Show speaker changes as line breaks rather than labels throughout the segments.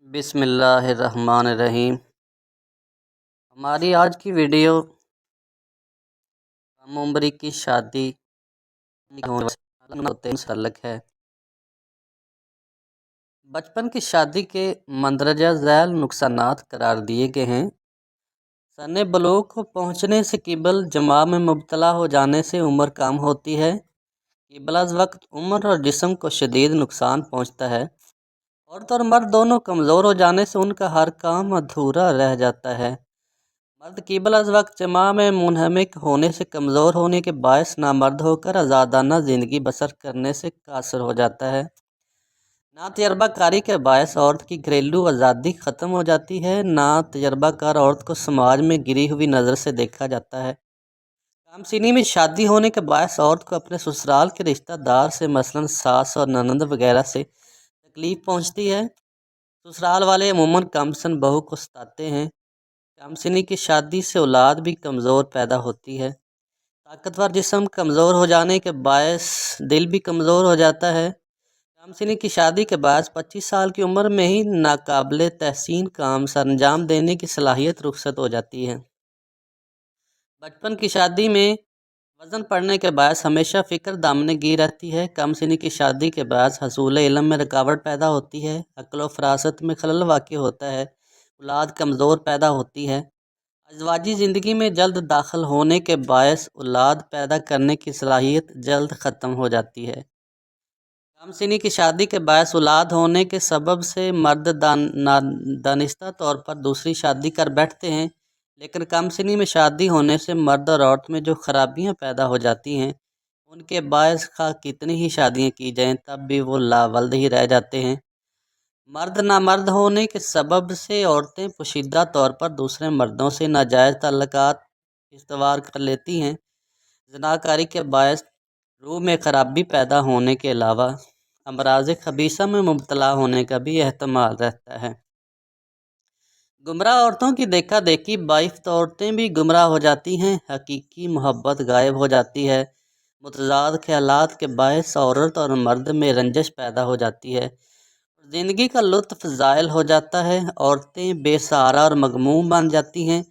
بسم اللہ الرحمن الرحیم۔ ہماری آج کی ویڈیو کم عمری کی شادی سے متعلق ہے۔ بچپن کی شادی کے مندرجہ ذیل نقصانات قرار دیے گئے ہیں۔ سن بلوغ کو پہنچنے سے قبل جماع میں مبتلا ہو جانے سے عمر کم ہوتی ہے۔ قبل از وقت عمر اور جسم کو شدید نقصان پہنچتا ہے۔ عورت اور مرد دونوں کمزور ہو جانے سے ان کا ہر کام ادھورا رہ جاتا ہے۔ مرد قبل از وقت جماع میں منہمک ہونے سے کمزور ہونے کے باعث نامرد ہو کر آزادانہ زندگی بسر کرنے سے قاصر ہو جاتا ہے۔ ناتجربہ کاری کے باعث عورت کی گھریلو آزادی ختم ہو جاتی ہے۔ ناتجربہ کار عورت کو سماج میں گری ہوئی نظر سے دیکھا جاتا ہے۔ کم سنی میں شادی ہونے کے باعث عورت کو اپنے سسرال کے رشتہ دار سے مثلاً ساس اور نند وغیرہ سے تکلیف پہنچتی ہے۔ سسرال والے عموماً کم سن بہو کو ستاتے ہیں۔ کم سنی کی شادی سے اولاد بھی کمزور پیدا ہوتی ہے۔ طاقتور جسم کمزور ہو جانے کے باعث دل بھی کمزور ہو جاتا ہے۔ کم سنی کی شادی کے باعث 25 سال کی عمر میں ہی ناقابل تحسین کام سر انجام دینے کی صلاحیت رخصت ہو جاتی ہے۔ بچپن کی شادی میں وزن پڑنے کے باعث ہمیشہ فکر دامنے گیر رہتی ہے۔ کم سنی کی شادی کے باعث حصول علم میں رکاوٹ پیدا ہوتی ہے۔ عقل و فراست میں خلل واقع ہوتا ہے۔ اولاد کمزور پیدا ہوتی ہے۔ ازدواجی زندگی میں جلد داخل ہونے کے باعث اولاد پیدا کرنے کی صلاحیت جلد ختم ہو جاتی ہے۔ کم سنی کی شادی کے باعث اولاد ہونے کے سبب سے مرد دانستہ طور پر دوسری شادی کر بیٹھتے ہیں، لیکن کم سنی میں شادی ہونے سے مرد اور عورت میں جو خرابیاں پیدا ہو جاتی ہیں ان کے باعث خواہ کتنی ہی شادیاں کی جائیں تب بھی وہ لاولد ہی رہ جاتے ہیں۔ مرد نامرد ہونے کے سبب سے عورتیں پوشیدہ طور پر دوسرے مردوں سے ناجائز تعلقات استوار کر لیتی ہیں۔ زناکاری کے باعث روح میں خرابی پیدا ہونے کے علاوہ امراض خبیثہ میں مبتلا ہونے کا بھی احتمال رہتا ہے۔ گمراہ عورتوں کی دیکھا دیکھی باعث عورتیں بھی گمراہ ہو جاتی ہیں۔ حقیقی محبت غائب ہو جاتی ہے۔ متضاد خیالات کے باعث عورت اور مرد میں رنجش پیدا ہو جاتی ہے۔ زندگی کا لطف زائل ہو جاتا ہے۔ عورتیں بے سہارا اور مغموم بن جاتی ہیں۔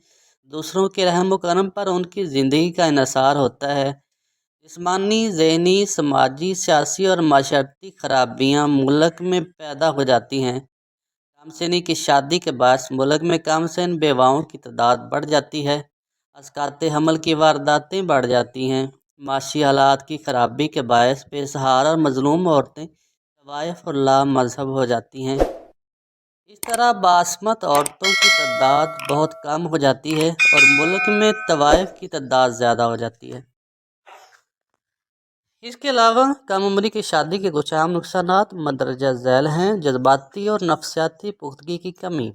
دوسروں کے رحم و کرم پر ان کی زندگی کا انحصار ہوتا ہے۔ جسمانی، ذہنی، سماجی، سیاسی اور معاشرتی خرابیاں ملک میں پیدا ہو جاتی ہیں۔ کم سنی کی شادی کے باعث ملک میں کم سن بیواؤں کی تعداد بڑھ جاتی ہے۔ اسقاط حمل کی وارداتیں بڑھ جاتی ہیں۔ معاشی حالات کی خرابی کے باعث بے سہارا اور مظلوم عورتیں طوائف اور لا مذہب ہو جاتی ہیں۔ اس طرح باعصمت عورتوں کی تعداد بہت کم ہو جاتی ہے اور ملک میں طوائف کی تعداد زیادہ ہو جاتی ہے۔ اس کے علاوہ کم عمری کی شادی کے کچھ عام نقصانات مندرجہ ذیل ہیں۔ جذباتی اور نفسیاتی پختگی کی کمی۔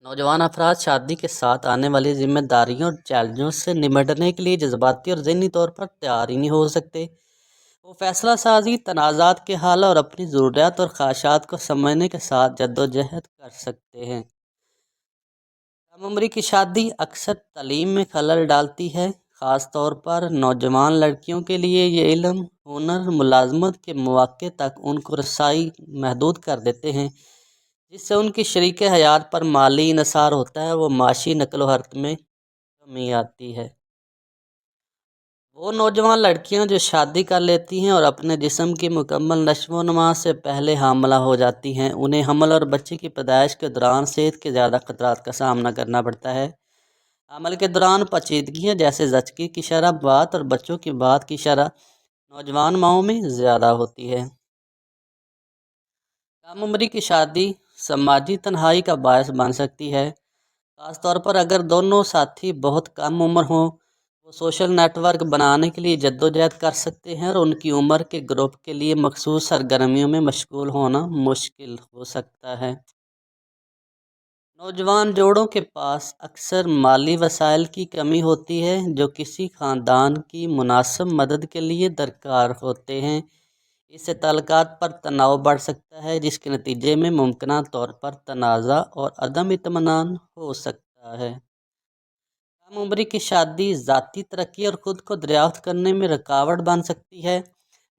نوجوان افراد شادی کے ساتھ آنے والی ذمہ داریوں اور چیلنجوں سے نمٹنے کے لیے جذباتی اور ذہنی طور پر تیار ہی نہیں ہو سکتے۔ وہ فیصلہ سازی، تنازعات کے حل اور اپنی ضروریات اور خواہشات کو سمجھنے کے ساتھ جدوجہد کر سکتے ہیں۔ کم عمری کی شادی اکثر تعلیم میں خلل ڈالتی ہے۔ خاص طور پر نوجوان لڑکیوں کے لیے یہ علم، ہنر، ملازمت کے مواقع تک ان کو رسائی محدود کر دیتے ہیں، جس سے ان کی شریک حیات پر مالی انحصار ہوتا ہے۔ وہ معاشی نقل و حرکت میں کمی آتی ہے۔ وہ نوجوان لڑکیاں جو شادی کر لیتی ہیں اور اپنے جسم کی مکمل نشو و نما سے پہلے حاملہ ہو جاتی ہیں، انہیں حمل اور بچے کی پیدائش کے دوران صحت کے زیادہ خطرات کا سامنا کرنا پڑتا ہے۔ حمل کے دوران پیچیدگیاں جیسے زچگی کی شرح بات اور بچوں کی بات کی شرح نوجوان ماؤں میں زیادہ ہوتی ہے۔ کم عمری کی شادی سماجی تنہائی کا باعث بن سکتی ہے، خاص طور پر اگر دونوں ساتھی بہت کم عمر ہوں۔ وہ سوشل نیٹ ورک بنانے کے لیے جدوجہد کر سکتے ہیں اور ان کی عمر کے گروپ کے لیے مخصوص سرگرمیوں میں مشغول ہونا مشکل ہو سکتا ہے۔ نوجوان جوڑوں کے پاس اکثر مالی وسائل کی کمی ہوتی ہے جو کسی خاندان کی مناسب مدد کے لیے درکار ہوتے ہیں۔ اس سے تعلقات پر تناؤ بڑھ سکتا ہے، جس کے نتیجے میں ممکنہ طور پر تنازع اور عدم اطمینان ہو سکتا ہے۔ کم عمری کی شادی ذاتی ترقی اور خود کو دریافت کرنے میں رکاوٹ بن سکتی ہے۔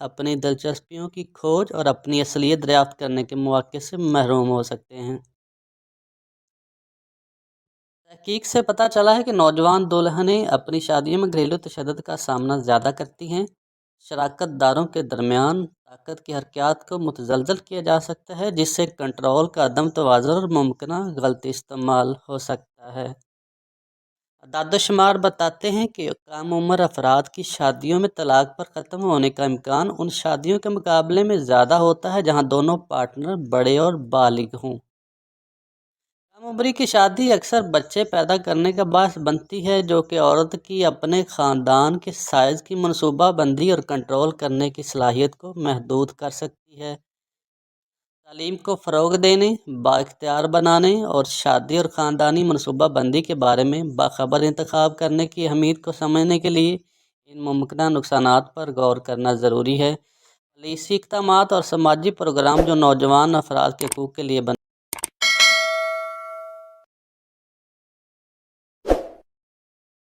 اپنی دلچسپیوں کی کھوج اور اپنی اصلیت دریافت کرنے کے مواقع سے محروم ہو سکتے ہیں۔ تحقیق سے پتہ چلا ہے کہ نوجوان دلہنیں اپنی شادیوں میں گھریلو تشدد کا سامنا زیادہ کرتی ہیں۔ شراکت داروں کے درمیان طاقت کی حرکیات کو متزلزل کیا جا سکتا ہے، جس سے کنٹرول کا عدم توازن اور ممکنہ غلط استعمال ہو سکتا ہے۔ اعداد و شمار بتاتے ہیں کہ کم عمر افراد کی شادیوں میں طلاق پر ختم ہونے کا امکان ان شادیوں کے مقابلے میں زیادہ ہوتا ہے جہاں دونوں پارٹنر بڑے اور بالغ ہوں۔ کم عمری کی شادی اکثر بچے پیدا کرنے کا باعث بنتی ہے، جو کہ عورت کی اپنے خاندان کے سائز کی منصوبہ بندی اور کنٹرول کرنے کی صلاحیت کو محدود کر سکتی ہے۔ تعلیم کو فروغ دینے، بااختیار بنانے اور شادی اور خاندانی منصوبہ بندی کے بارے میں باخبر انتخاب کرنے کی اہمیت کو سمجھنے کے لیے ان ممکنہ نقصانات پر غور کرنا ضروری ہے۔ پالیسی اقدامات اور سماجی پروگرام جو نوجوان افراد کے حقوق کے لیے